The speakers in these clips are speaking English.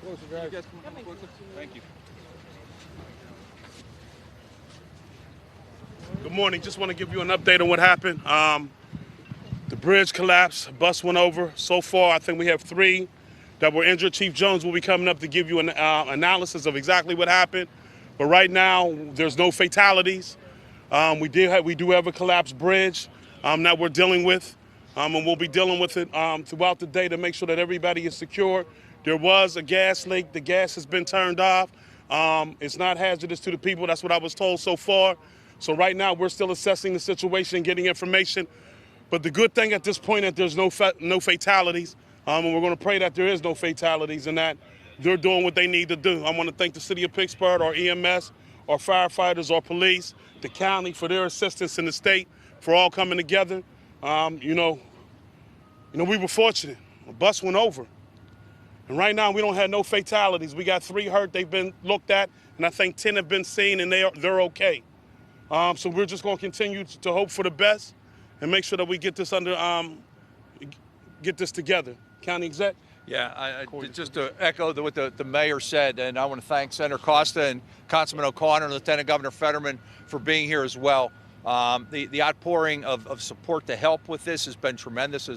You guys come closer? Thank you. Good morning. Just want to give you an update on what happened. The bridge collapsed, a bus went over. So far, I think we have 3 that were injured. Chief Jones will be coming up to give you an analysis of exactly what happened. But right now, there's no fatalities. We do have a collapsed bridge that we're dealing with, and we'll be dealing with it throughout the day to make sure that everybody is secure. There was a gas leak. The gas has been turned off. It's not hazardous to the people. That's what I was told so far. So right now, we're still assessing the situation, getting information. But the good thing at this point is that there's no fatalities, and we're going to pray that there is no fatalities and that they're doing what they need to do. I want to thank the city of Pittsburgh, our EMS, our firefighters, our police, the county for their assistance, in the state for all coming together. We were fortunate. A bus went over, and right now we don't have no fatalities. We got 3 hurt. They've been looked at, and I think 10 have been seen, and they're okay. So we're just going to continue to hope for the best and make sure that we get this together. County exec. Yeah, just to echo what the mayor said, and I want to thank Senator Costa and Councilman O'Connor and Lieutenant Governor Fetterman for being here as well. The outpouring of support to help with this has been tremendous,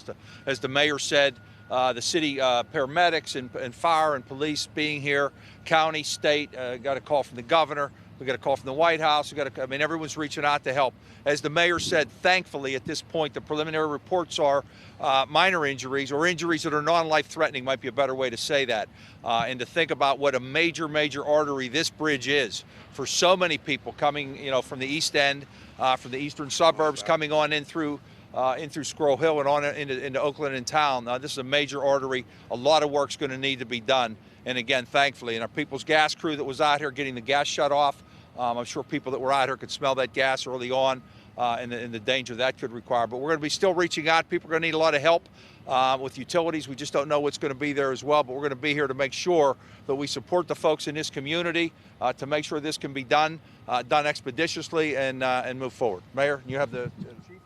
as the mayor said. The city paramedics and fire and police being here, county, state, got a call from the governor. We got a call from the White House. Everyone's reaching out to help. As the mayor said, thankfully at this point, the preliminary reports are minor injuries, or injuries that are non-life threatening, might be a better way to say that. And to think about what a major artery this bridge is for so many people coming, from the East End, from the eastern suburbs, coming on in through Squirrel Hill and on into Oakland and town. This is a major artery. A lot of work's going to need to be done. And again, thankfully, and our People's Gas crew that was out here getting the gas shut off, I'm sure people that were out here could smell that gas early on and the danger that could require. But we're going to be still reaching out. People are going to need a lot of help with utilities. We just don't know what's going to be there as well. But we're going to be here to make sure that we support the folks in this community to make sure this can be done expeditiously and move forward. Mayor, you have the...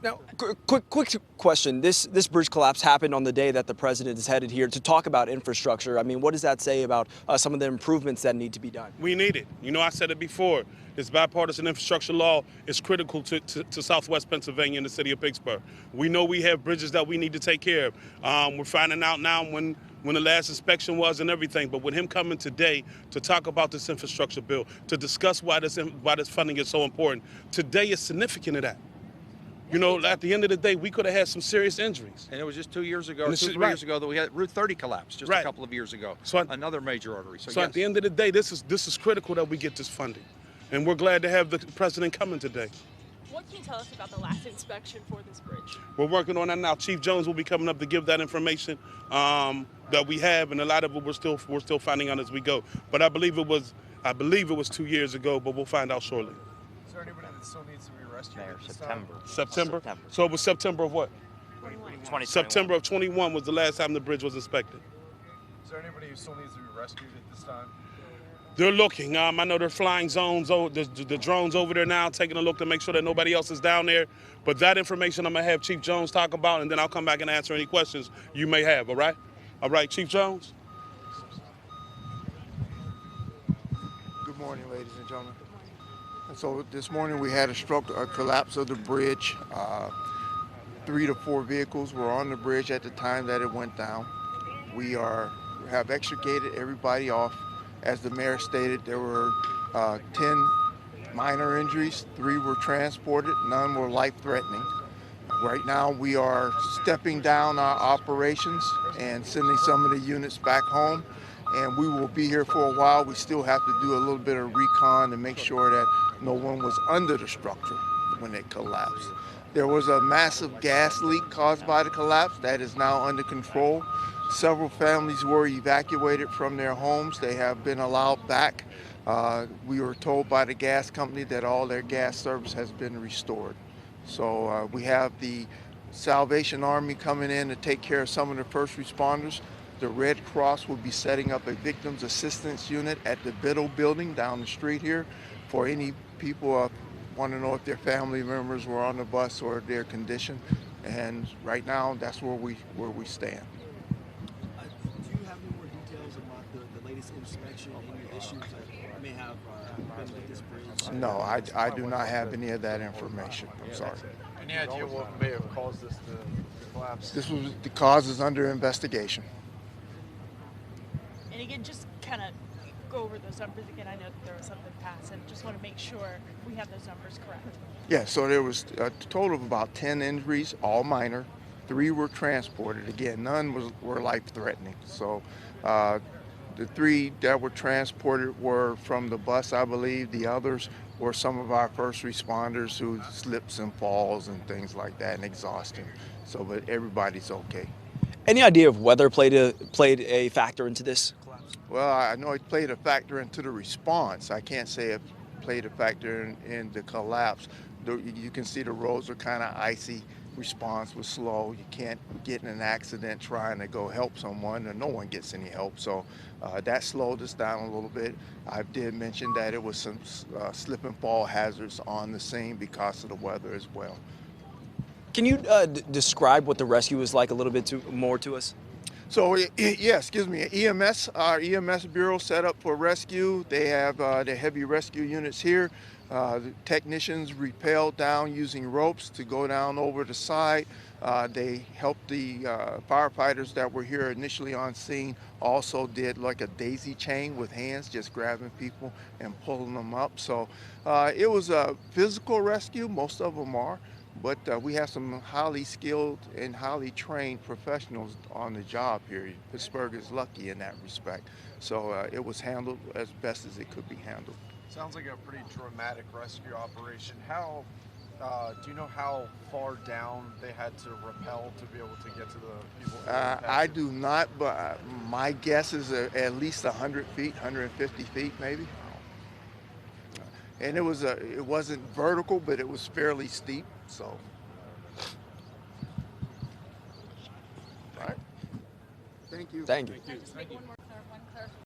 Now, quick question. This bridge collapse happened on the day that the president is headed here to talk about infrastructure. I mean, what does that say about some of the improvements that need to be done? We need it. I said it before. This bipartisan infrastructure law is critical to Southwest Pennsylvania and the city of Pittsburgh. We know we have bridges that we need to take care of. We're finding out now when the last inspection was and everything. But with him coming today to talk about this infrastructure bill, to discuss why this funding is so important, today is significant of that. At the end of the day, we could have had some serious injuries. And it was just 2 years ago, 3 years ago, that we had Route 30 collapse, just a couple of years ago. So another major artery. So yes. At the end of the day, this is critical that we get this funding. And we're glad to have the president coming today. What can you tell us about the last inspection for this bridge? We're working on that now. Chief Jones will be coming up to give that information that we have, and a lot of it we're still finding out as we go. But I believe it was 2 years ago, but we'll find out shortly. Is there anybody that still needs to be rescued? September. So it was September of what? 2021. September of 21 was the last time the bridge was inspected. Is there anybody who still needs to be rescued at this time? They're looking. I know they're flying zones. The drones over there now, taking a look to make sure that nobody else is down there. But that information I'm going to have Chief Jones talk about, and then I'll come back and answer any questions you may have, all right? All right, Chief Jones? Good morning, ladies and gentlemen. And so this morning we had a collapse of the bridge. 3 to 4 vehicles were on the bridge at the time that it went down. We have extricated everybody off. As the mayor stated, there were 10 minor injuries, 3 were transported, none were life-threatening. Right now we are stepping down our operations and sending some of the units back home, and we will be here for a while. We still have to do a little bit of recon to make sure that no one was under the structure when it collapsed. There was a massive gas leak caused by the collapse that is now under control. Several families were evacuated from their homes. They have been allowed back. We were told by the gas company that all their gas service has been restored. So we have the Salvation Army coming in to take care of some of the first responders. The Red Cross will be setting up a victims assistance unit at the Biddle building down the street here for any people want to know if their family members were on the bus or their condition. And right now, that's where we stand. Do you have any more details about the latest previous inspection, any issues that may have been with this bridge? No, I do not have any of that information. I'm sorry. Any idea what may have caused this to collapse? The cause is under investigation. And again, just kind of go over those numbers again. I know that there was something passed, and just want to make sure we have those numbers correct. Yeah, so there was a total of about 10 injuries, all minor. 3 were transported. Again, none were life-threatening. So the 3 that were transported were from the bus, I believe. The others were some of our first responders who slips and falls and things like that and exhaustion. So, but everybody's okay. Any idea of weather played a factor into this collapse? Well, I know it played a factor into the response. I can't say it played a factor in the collapse. You can see the roads are kind of icy. Response was slow. You can't get in an accident trying to go help someone, and no one gets any help. So that slowed us down a little bit. I did mention that it was some slip and fall hazards on the scene because of the weather as well. Can you describe what the rescue was like a little bit more to us? So, yeah, excuse me, EMS, our EMS bureau set up for rescue. They have the heavy rescue units here. The technicians rappelled down using ropes to go down over the side. They helped the firefighters that were here initially on scene, also did like a daisy chain with hands, just grabbing people and pulling them up. So it was a physical rescue, most of them are. But we have some highly skilled and highly trained professionals on the job here. Pittsburgh is lucky in that respect. So it was handled as best as it could be handled. Sounds like a pretty dramatic rescue operation. How do you know how far down they had to rappel to be able to get to the people? I do not, but my guess is at least 100 feet, 150 feet maybe. And it wasn't vertical, but it was fairly steep. So, all right. Thank you. Thank you. Can I just make one more